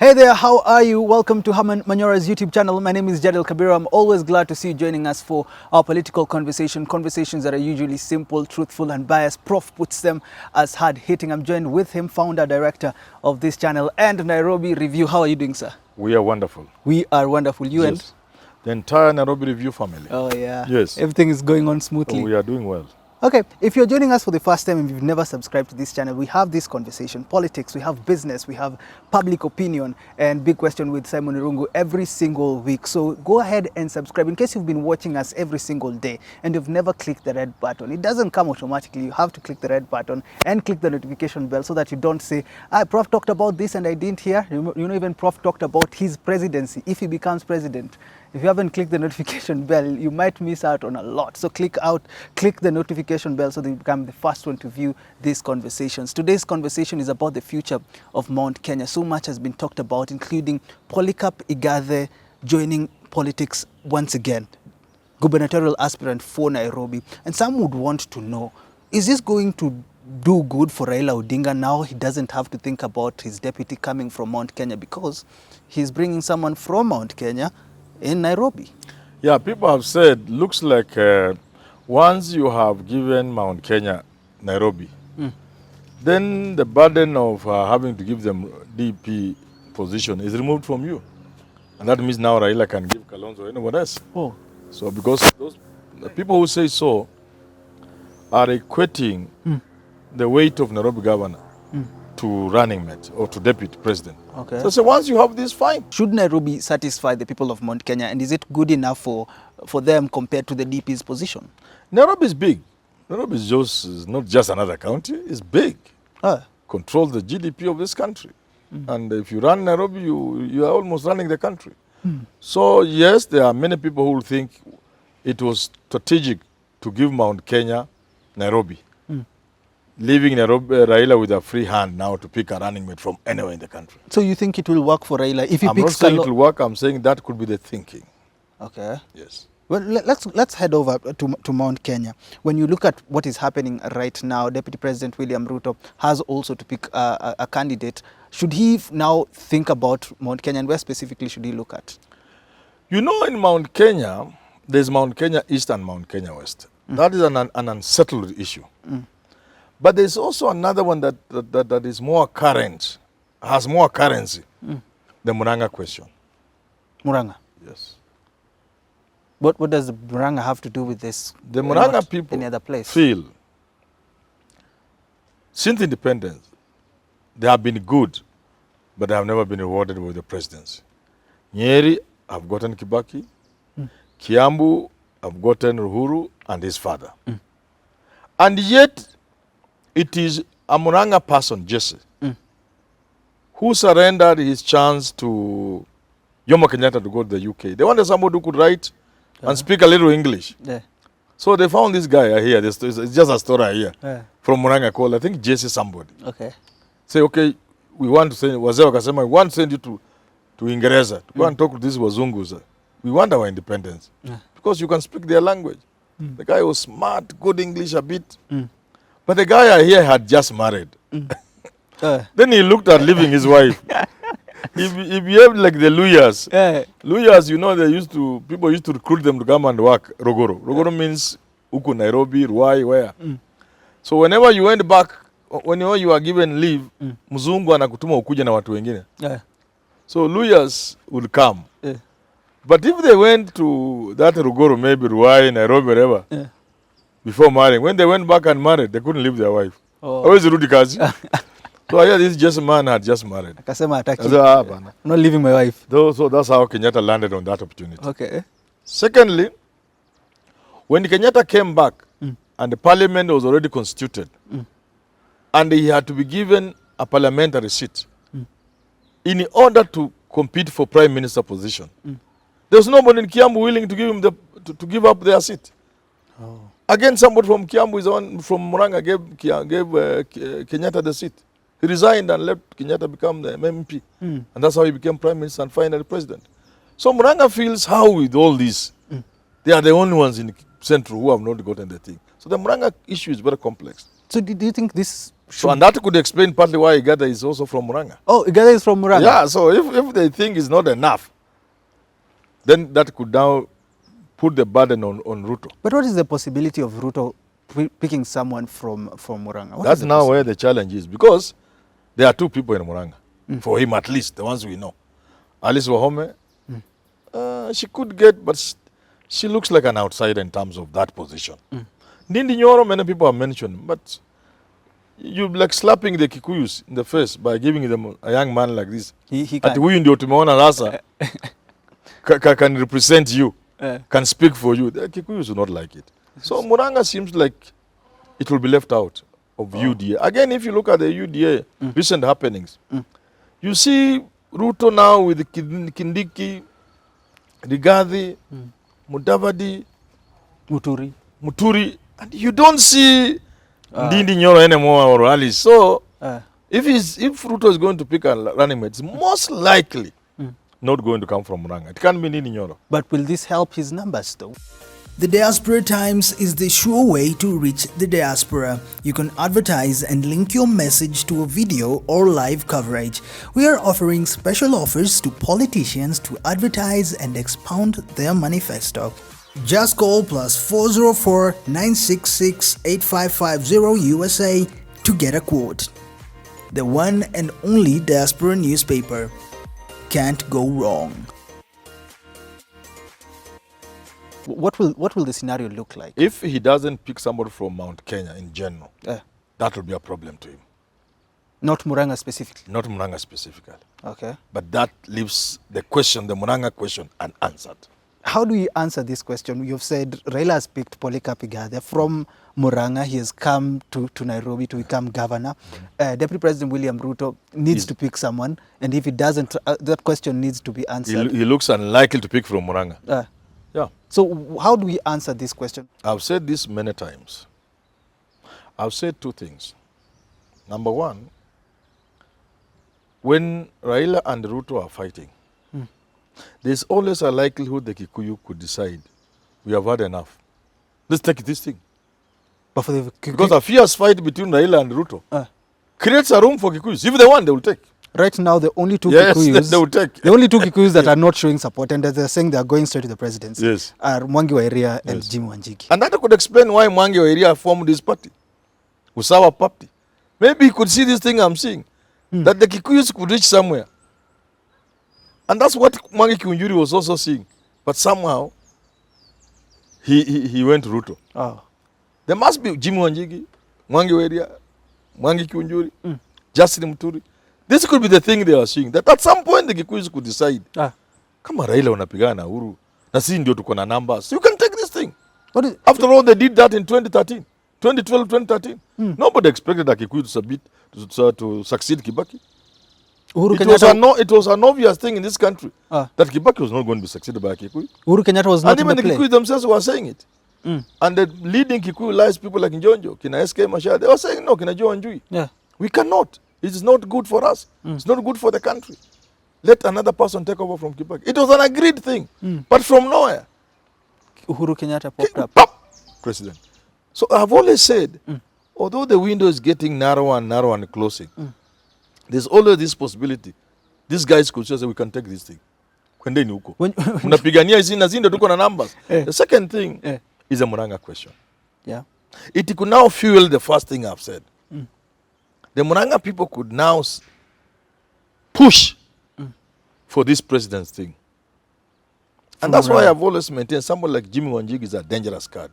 Hey there, how are you? Welcome to Herman Manyora's YouTube channel. My name is Jadiel, Kabiro. I'm always glad to see you joining us for our political conversations that are usually simple, truthful and biased. Prof puts them as hard-hitting. I'm joined with him, founder, director of this channel and Nairobi Review. How are you doing, sir? We are wonderful. We are wonderful. You yes. And? The entire Nairobi Review family. Oh yeah. Yes. Everything is going on smoothly. Oh, we are doing well. Okay, if you're joining us for the first time and you've never subscribed to this channel, we have this conversation, politics, we have business, we have public opinion and Big Question with Simon Irungu every single week. So go ahead and subscribe in case you've been watching us every single day and you've never clicked the red button. It doesn't come automatically. You have to click the red button and click the notification bell so that you don't say, Prof talked about this and I didn't hear. You know, even Prof talked about his presidency if he becomes president. If you haven't clicked the notification bell, you might miss out on a lot. So click the notification bell so that you become the first one to view these conversations. Today's conversation is about the future of Mount Kenya. So much has been talked about, including Polycarp Igathe joining politics once again, gubernatorial aspirant for Nairobi. And some would want to know, is this going to do good for Raila Odinga now? He doesn't have to think about his deputy coming from Mount Kenya because he's bringing someone from Mount Kenya in Nairobi. Yeah, people have said, looks like once you have given Mount Kenya Nairobi, then the burden of having to give them DP position is removed from you. And that means now Raila can give Kalonzo or anyone else. Oh. So because the people who say so are equating the weight of Nairobi governor to running mate or to deputy president. Okay. So once you have this, fine. Should Nairobi satisfy the people of Mount Kenya, and is it good enough for them compared to the DP's position? Nairobi is big. Nairobi is not just another county, it's big. Controls the GDP of this country. And if you run Nairobi, you are almost running the country. So yes, there are many people who think it was strategic to give Mount Kenya Nairobi. Leaving Raila with a free hand now to pick a running mate from anywhere in the country. So you think it will work for Raila if he I'm picks not saying it will work, I'm saying that could be the thinking. Okay. Yes. Well, let's head over to Mount Kenya. When you look at what is happening right now, Deputy President William Ruto has also to pick a candidate. Should he now think about Mount Kenya, and where specifically should he look at? You know, in Mount Kenya, there's Mount Kenya East and Mount Kenya West. That is an unsettled issue. But there's also another one that is more current, has more currency, the Murang'a question. Murang'a? Yes. What does the Murang'a have to do with this? The Murang'a people any other place? Feel, since independence, they have been good, but they have never been rewarded with the presidency. Nyeri have gotten Kibaki, Kiambu have gotten Uhuru and his father. And yet, it is a Murang'a person, Jesse, who surrendered his chance to Jomo Kenyatta to go to the UK. They wanted somebody who could write and speak a little English. So they found this guy here. It's just a story here from Murang'a called, I think, Jesse somebody. Okay. Say, okay, we want to send, wazee wakasema, we want to send you to Uingereza to go and talk to these wazungus. We want our independence because you can speak their language. The guy was smart, good English a bit. But the guy here had just married. Then he looked at leaving his wife. He behaved like the Luyas. Luyas, you know, people used to recruit them to come and work Rogoro. Rogoro means Uku, Nairobi, Ruai, where. So whenever you went back, whenever you were given leave, Mzungu anakutuma ukuje na watu wengine. So Luyas would come. But if they went to that Rogoro, maybe Ruai, Nairobi, wherever, before marrying, when they went back and married, they couldn't leave their wife. Always Rudi Kazi. So yeah, this just man had just married. I'm not leaving my wife. So that's how Kenyatta landed on that opportunity. Okay. Secondly, when Kenyatta came back and the parliament was already constituted and he had to be given a parliamentary seat in order to compete for prime minister position, there was nobody in Kiambu willing to give him to give up their seat. Again, somebody from Kiambu from Murang'a gave Kenyatta the seat. He resigned and let Kenyatta become the MP. And that's how he became prime minister and finally president. So Murang'a feels how with all this, they are the only ones in Central who have not gotten the thing. So the Murang'a issue is very complex. So do you think this So, and that could explain partly why Igada is also from Murang'a. Oh, Igada is from Murang'a? Yeah, so if they think it's not enough, then that could now put the burden on Ruto. But what is the possibility of Ruto picking someone from Murang'a? That's now where the challenge is, because there are 2 people in Murang'a, for him at least, the ones we know. Alice Wahome, she could get, but she looks like an outsider in terms of that position. Ndindi Nyoro, many people have mentioned, but you're like slapping the Kikuyus in the face by giving them a young man like this. He At can. huyu ndio tumeona sasa can represent you, can speak for you. The Kikuyus will not like it. So Murang'a seems like it will be left out of UDA. Again, if you look at the UDA recent happenings, you see Ruto now with Kindiki, Rigathi, Mudavadi, Muturi, and you don't see Ndindi Nyoro anymore or Alice. So if Ruto is going to pick a running mate, it's most likely not going to come from Murang'a. It can't be Ndindi Nyoro. But will this help his numbers though? The Diaspora Times is the sure way to reach the diaspora. You can advertise and link your message to a video or live coverage. We are offering special offers to politicians to advertise and expound their manifesto. Just call +404 966 8550 USA to get a quote. The one and only diaspora newspaper. Can't go wrong. What will the scenario look like? If he doesn't pick somebody from Mount Kenya in general, that will be a problem to him. Not Murang'a specifically? Not Murang'a specifically. Okay. But that leaves the question, the Murang'a question, unanswered. How do we answer this question? You've said Raila has picked Polycarp Igathe from Murang'a. He has come to Nairobi to become governor. Deputy President William Ruto needs to pick someone, and if he doesn't, that question needs to be answered. He looks unlikely to pick from Murang'a. Yeah. So how do we answer this question? I've said this many times. I've said 2 things. Number 1, when Raila and Ruto are fighting, there's always a likelihood the Kikuyu could decide, we have had enough. Let's take this thing. But for the Because a fierce fight between Raila and Ruto creates a room for Kikuyus. If they want, they will take. Right now, the only 2 Yes, Kikuyus, they will take. the only 2 Kikuyus that are not showing support and that they're saying they are going straight to the presidency are Mwangi wa Iria and Jimmy Wanjigi. And that could explain why Mwangi wa Iria formed this party, Usawa party. Maybe he could see this thing I'm seeing, that the Kikuyus could reach somewhere. And that's what Mwangi Kiunjuri was also seeing. But somehow, he went to Ruto. Oh. There must be Jimmy Wanjigi, Mwangi wa Iria, Mwangi Kiunjuri, Justin Muturi. This could be the thing they are seeing, that at some point the Kikuyus could decide, kama Raila wanapigana na Uhuru, na sisi ndio tuko na numbers, you can take this thing. After all, they did that in 2013, 2012, 2013. Nobody expected a Kikuyu to succeed Kibaki. It was an obvious thing in this country that Kibaki was not going to be succeeded by a Kikuyu. Uhuru Kenyatta was not in the play. And even the Kikuyu themselves were saying it. And the leading Kikuyu lies people like Njonjo, Kina SK Mashar, they were saying, no, Kina Joe Wanjui. We cannot. It is not good for us. It's not good for the country. Let another person take over from Kibaki. It was an agreed thing. But from nowhere, Uhuru Kenyatta popped up. Pop, president. So I've always said, although the window is getting narrower and closing, there's always this possibility. These guys could say, we can take this thing. Unapigania hizi na zinda tuko na numbers. The second thing is a Murang'a question. Yeah. It could now fuel the first thing I've said. The Murang'a people could now push for this president's thing. And that's why I've always maintained someone like Jimmy Wanjigi is a dangerous card.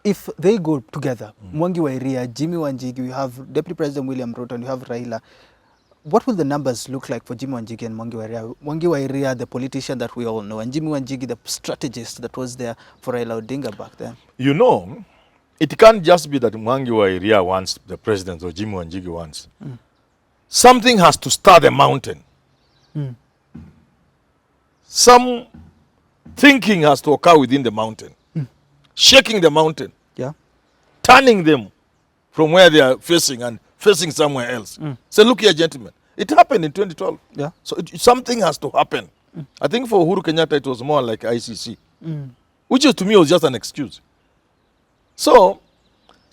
If they go together, Mwangi wa Iria, Jimmy Wanjigi, you have Deputy President William Ruto and you have Raila, what will the numbers look like for Jimmy Wanjigi and Mwangi wa Iria? Mwangi wa Iria, the politician that we all know, and Jimmy Wanjigi, the strategist that was there for Raila Odinga back then. You know, it can't just be that Mwangi wa Iria wants the president or Jimmy Wanjigi wants. Something has to stir the mountain. Some thinking has to occur within the mountain. Shaking the mountain. Yeah. Turning them from where they are facing and facing somewhere else. So look here, gentlemen. It happened in 2012. Yeah. So something has to happen. I think for Uhuru Kenyatta, it was more like ICC. Which to me was just an excuse. So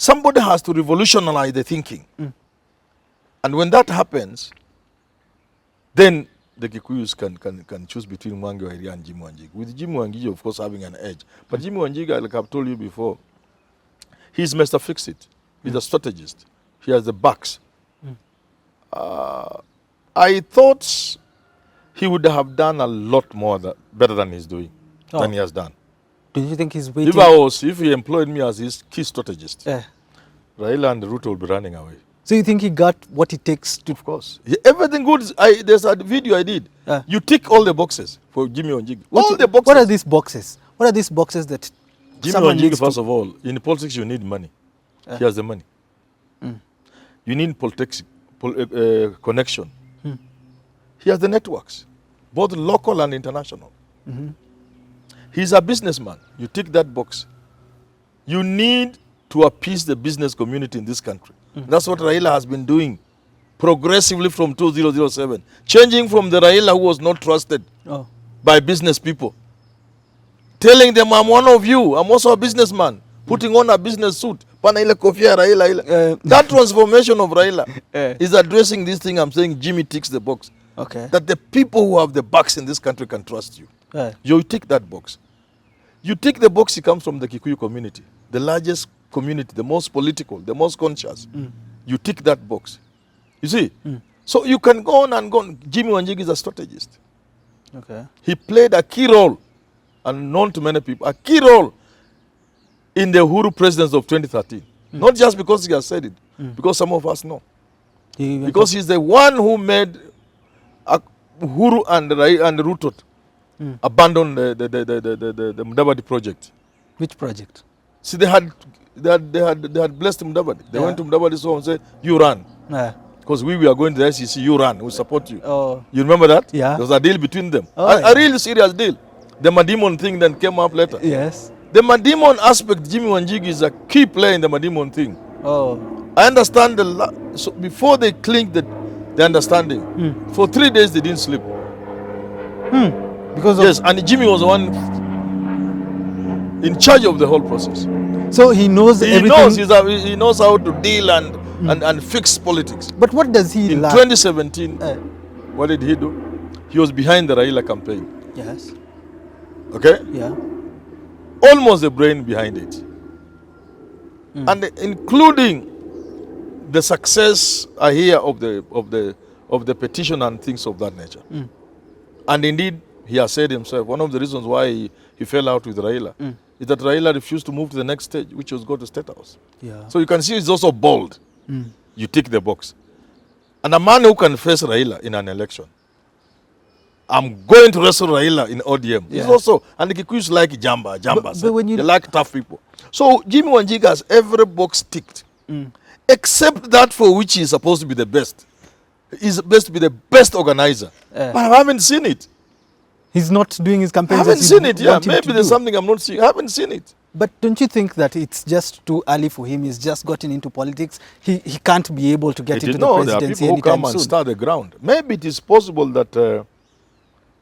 Somebody has to revolutionize the thinking. And when that happens, then the Kikuyus can choose between Mwangi wa Iria and Jimmy Wanjigi. With Jimmy Wanjigi, of course, having an edge. But Jimmy Wanjigi, like I've told you before, he's Mr. Fix-It. He's a strategist. He has the backs. I thought he would have done a lot more better than he's doing, than he has done. Do you think he's waiting? If he employed me as his key strategist, Raila and Ruto will be running away. So you think he got what it takes to... Of course. Everything good. There's a video I did. You tick all the boxes for Jimmy Wanjigi. All the boxes. What are these boxes? What are these boxes that Jimmy Wanjigi, first of all, in politics you need money. He has the money. You need politics, connection. He has the networks, both local and international. He's a businessman. You tick that box. You need to appease the business community in this country. That's what Raila has been doing progressively from 2007. Changing from the Raila who was not trusted by business people. Telling them, I'm one of you. I'm also a businessman. Putting on a business suit. That transformation of Raila is addressing this thing. I'm saying Jimmy ticks the box. That the people who have the backs in this country can trust you. You tick that box. You tick the box, it comes from the Kikuyu community. The largest community, the most political, the most conscious. You tick that box. You see? So you can go on and go on. Jimmy Wanjigi is a strategist. He played a key role, and known to many people, a key role in the Uhuru presidency of 2013. Not just because he has said it, because some of us know. Because he's the one who made Uhuru and Ruto abandon the Mudavadi project. Which project? See, they had blessed Mudavadi. They went to Mudavadi's home and said, you run. Because we are going to the SEC, you run, we support you. You remember that? Yeah. There was a deal between them. A really serious deal. The Madimon thing then came up later. Yes. The Madimon aspect, Jimmy Wanjigi is a key player in the Madimon thing. I understand so before they clinked the understanding, for 3 days they didn't sleep. Because yes, and Jimmy was the one in charge of the whole process. So he knows everything. He knows how to deal and fix politics. But what does he in lack? 2017, what did he do? He was behind the Raila campaign. Yes. Okay? Yeah. Almost the brain behind it. And including the success I hear of the petition and things of that nature. And indeed, he has said himself, one of the reasons why he fell out with Raila is that Raila refused to move to the next stage, which was go to State House. So you can see he's also bold. You tick the box. And a man who can face Raila in an election, I'm going to wrestle Raila in ODM. He's also, and the Kikuyus like jambas. But when they like tough people. So Jimmy Wanjigi has every box ticked, except that for which he's supposed to be the best. He's supposed to be the best organizer. But I haven't seen it. He's not doing his campaigns. I haven't seen it, Maybe there's something I'm not seeing. I haven't seen it. But don't you think that it's just too early for him? He's just gotten into politics. He can't be able to get into the presidency anytime soon. There are people who come and start the ground. Maybe it is possible that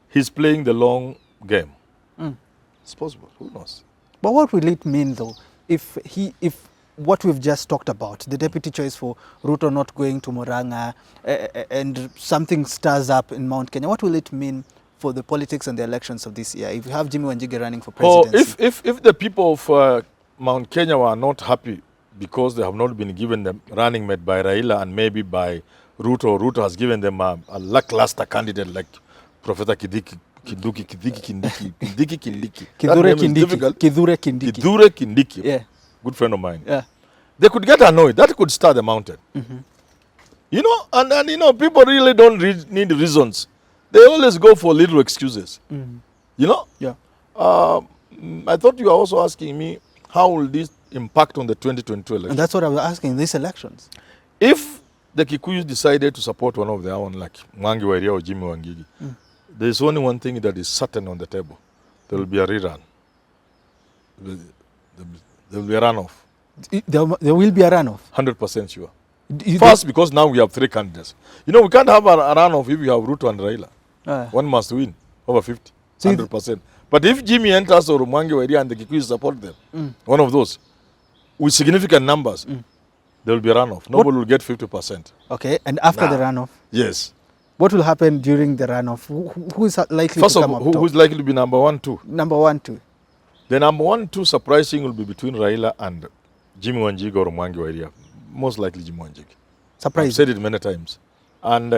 he's playing the long game. It's possible. Who knows? But what will it mean, though, if what we've just talked about, the deputy choice for Ruto not going to Murang'a, and something stirs up in Mount Kenya, what will it mean for the politics and the elections of this year if you have Jimmy Wanjigi running for presidency? If the people of Mount Kenya were not happy because they have not been given the running mate by Raila and maybe by Ruto has given them a lackluster candidate like Professor Kindiki. Kithure Kindiki. Yeah. Good friend of mine. Yeah. They could get annoyed. That could start the mountain. You know, and you know, people really don't need reasons. They always go for little excuses. You know? Yeah. I thought you were also asking me, how will this impact on the 2022 election? And that's what I was asking, these elections. If the Kikuyus decided to support one of their own, like Mwangi wa Iria or Jimmy Wanjigi, there is only one thing that is certain on the table. There will be a rerun. There will be a runoff. There will be a runoff? 100% sure. First, because now we have 3 candidates. You know, we can't have a runoff if we have Ruto and Raila. One must win over 50, 100%. But if Jimmy enters or Mwangi wa Iria and the Kikuyus support them, one of those, with significant numbers, there will be a runoff. Nobody will get 50%. Okay, and after the runoff? Yes. What will happen during the runoff? Who is likely First to of come all, up top? who's likely to be number 1, 2? Number 1, 2. The number 1, 2 surprising will be between Raila and Jimmy Wanjigi or Mwangi wa Iria. Most likely Jimmy Wanjigi. Surprising. I've said it many times. And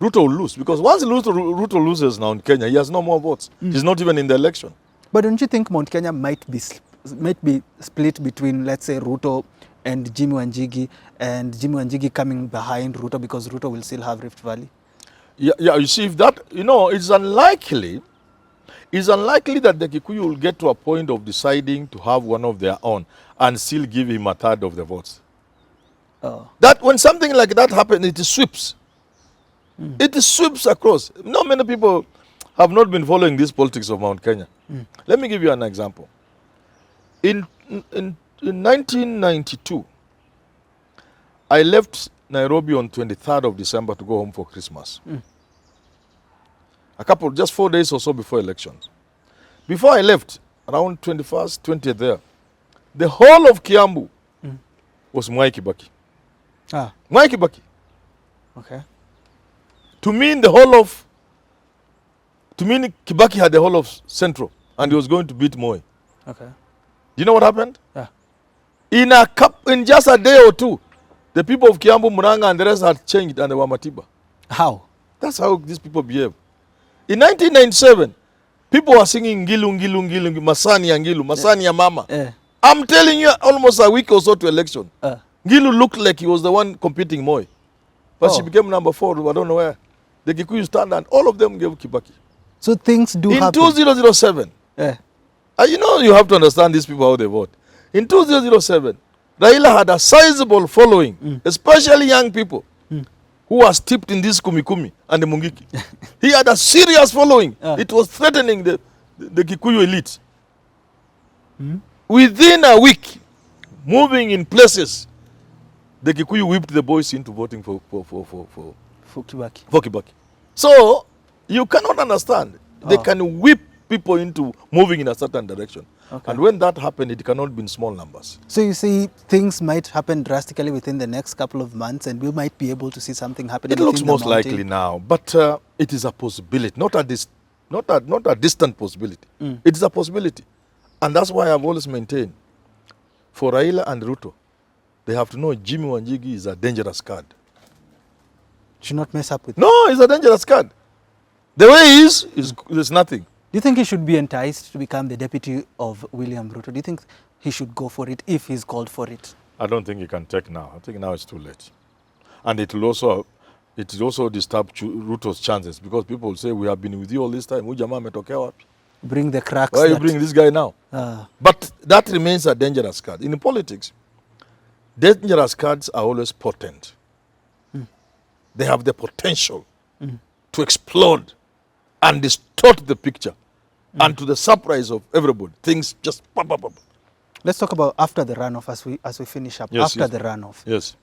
Ruto will lose, because once Ruto loses now in Kenya, he has no more votes. He's not even in the election. But don't you think Mount Kenya might be split between, let's say, Ruto and Jimmy Wanjigi, and Jimmy Wanjigi coming behind Ruto because Ruto will still have Rift Valley? Yeah, you see, if that, it's unlikely that the Kikuyu will get to a point of deciding to have one of their own and still give him a third of the votes. Oh. That when something like that happens, it sweeps. It sweeps across. Not many people have not been following this politics of Mount Kenya. Let me give you an example. In 1992, I left Nairobi on 23rd of December to go home for Christmas. Just 4 days or so before elections. Before I left, around 21st, 20th there, the whole of Kiambu was Mwai Kibaki. Ah, Mwai Kibaki. okay. To me, Kibaki had the whole of Central, and he was going to beat Moi. Okay. Do you know what happened? Yeah. In just a day or two, the people of Kiambu, Muranga, and the rest had changed, and they were Matiba. How? That's how these people behave. In 1997, people were singing Ngilu, Ngilu, Ngilu, Masani ya Ngilu, Masani ya Mama. I'm telling you, almost a week or so to election, Ngilu looked like he was the one competing Moi. But she became number 4, I don't know where. The Kikuyu stand, and all of them gave Kibaki. So things do happen. In 2007, you have to understand these people how they vote. In 2007, Raila had a sizable following, especially young people who were steeped in this kumikumi and the mungiki. He had a serious following. It was threatening the Kikuyu elite. Within a week, moving in places, the Kikuyu whipped the boys into voting for Kibaki. So, you cannot understand. They can whip people into moving in a certain direction. Okay. And when that happened, it cannot be in small numbers. So you see, things might happen drastically within the next couple of months, and we might be able to see something happening. It looks most likely now, but it is a possibility, not a distant possibility. It is a possibility. And that's why I've always maintained, for Raila and Ruto, they have to know Jimmy Wanjigi is a dangerous card. Should not mess up with No, he's a dangerous card. The way he is there's nothing. Do you think he should be enticed to become the deputy of William Ruto? Do you think he should go for it if he's called for it? I don't think he can take now. I think now it's too late. And it will also disturb Ruto's chances, because people will say, we have been with you all this time. Bring the cracks. Why are you bringing this guy now? But that remains a dangerous card. In politics, dangerous cards are always potent. They have the potential to explode and distort the picture. And to the surprise of everybody, things just pop up. Let's talk about after the runoff as we finish up. Yes, after the runoff. Yes.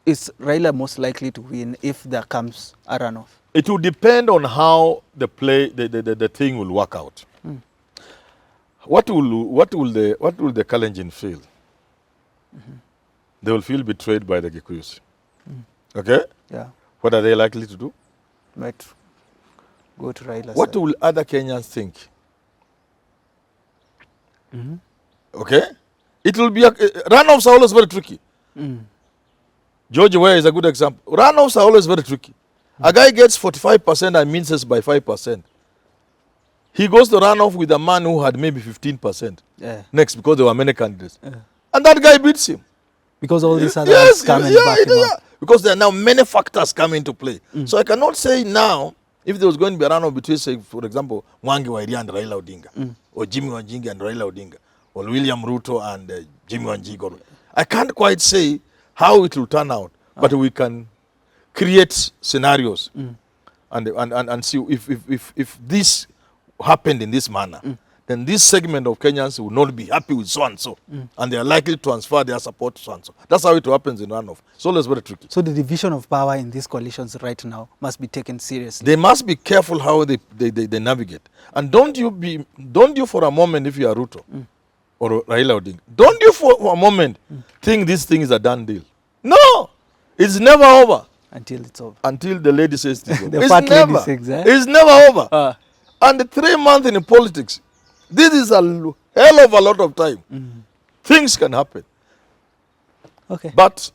Is Raila most likely to win if there comes a runoff? It will depend on how the thing will work out. What will the Kalenjin feel? They will feel betrayed by the Kikuyus. Okay? Yeah. What are they likely to do? Might go to Raila. What will other Kenyans think? Okay? It will be runoffs are always very tricky. George Weah is a good example. Runoffs are always very tricky. A guy gets 45% and misses by 5%. He goes to runoff with a man who had maybe 15% next, because there were many candidates. And that guy beats him. Because all these others come and back him up. Because there are now many factors come into play. So I cannot say now, if there was going to be a runoff between, say, for example, Mwangi wa Iria and Raila Odinga, or Jimmy Wanjigi and Raila Odinga, or William Ruto and Jimmy Wanjigi, I can't quite say how it will turn out, but we can create scenarios and see if this happened in this manner, then this segment of Kenyans will not be happy with so-and-so, and they are likely to transfer their support to so-and-so. That's how it happens in runoff. It's always very tricky. So the division of power in these coalitions right now must be taken seriously. They must be careful how they navigate. And don't you for a moment, if you are Ruto, or Raila Odinga, don't you for a moment think this thing is a done deal? No, it's never over Until it's over. until the lady says it's over. The It's fat lady never. says, eh? It's never over. Uh, And 3 months in politics, this is a hell of a lot of time. Things can happen. okay. But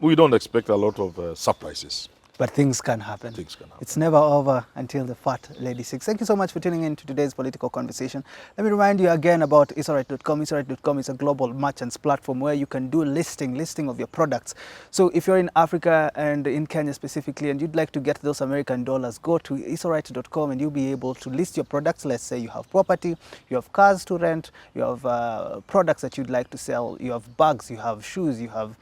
we don't expect a lot of surprises. But things can happen. Things can happen. It's never over until the fat lady sings. Thank you so much for tuning in to today's political conversation. Let me remind you again about isorite.com. Isorite.com is a global merchants platform where you can do listing of your products. So if you're in Africa and in Kenya specifically and you'd like to get those American dollars, go to isorite.com and you'll be able to list your products. Let's say you have property, you have cars to rent, you have products that you'd like to sell, you have bags, you have shoes, you have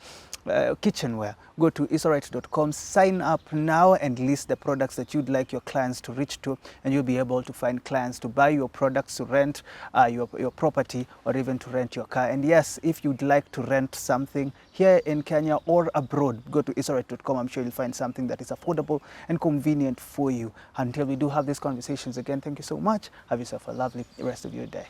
kitchenware. Go to isorite.com, sign up now and list the products that you'd like your clients to reach to, and you'll be able to find clients to buy your products, to rent your property, or even to rent your car. And yes, if you'd like to rent something here in Kenya or abroad, go to isorite.com. I'm sure you'll find something that is affordable and convenient for you. Until we do have these conversations again, thank you so much. Have yourself a lovely rest of your day.